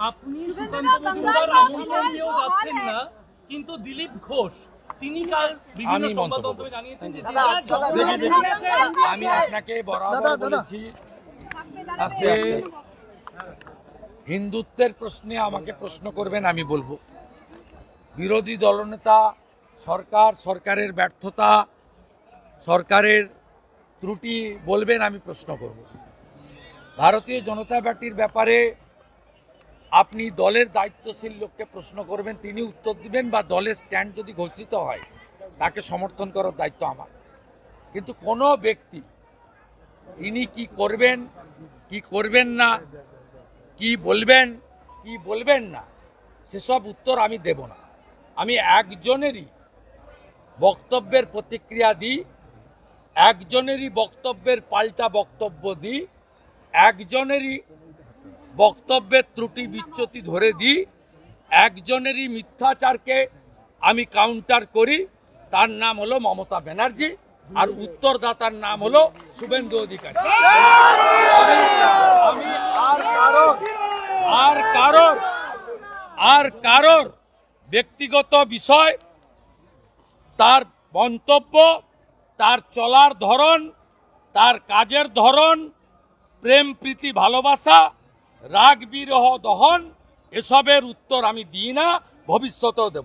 আপনি সুকান্ত মজুমদার আমন্ত্রণ দিয়েও যাচ্ছেন না, কিন্তু দিলীপ ঘোষ তিনি কাল বিভিন্ন সংবাদ মাধ্যমে জানিয়েছেন যে আমি আপনাকে বরাবর বলেছি যে হিন্দুত্বের প্রশ্নে আমাকে প্রশ্ন করবেন, আমি বলবো। বিরোধী দলনেতা সরকারের ব্যর্থতা, সরকারের ত্রুটি বলবেন, আমি প্রশ্ন করব। ভারতীয় জনতা পার্টির ব্যাপারে আপনি দলের দায়িত্বশীল লোককে প্রশ্ন করবেন, তিনি উত্তর দিবেন, বা দলের স্ট্যান্ড যদি ঘোষিত হয় তাকে সমর্থন করার দায়িত্ব আমার। কিন্তু কোনো ব্যক্তি তিনি কি করবেন, কি করবেন না, কি বলবেন না, সেসব উত্তর আমি দেব না। আমি একজনেরই বক্তব্যের প্রতিক্রিয়া দিই, একজনেরই বক্তব্যের পাল্টা বক্তব্য দিই, একজনেরই বক্তব্যের ত্রুটি বিচ্যুতি ধরে দিই, একজনেরই মিথ্যাচারকে আমি কাউন্টার করি। তার নাম হলো মমতা ব্যানার্জি, আর উত্তরদাতার নাম হলো শুভেন্দু অধিকারী। আমি আর কারোর ব্যক্তিগত বিষয়, তার মন্তব্য, তার চলার ধরন, তার কাজের ধরন, প্রেম প্রীতি ভালোবাসা, রাগ বিরহ দহন, এসবের উত্তর আমি দিই না, ভবিষ্যতেও দেব।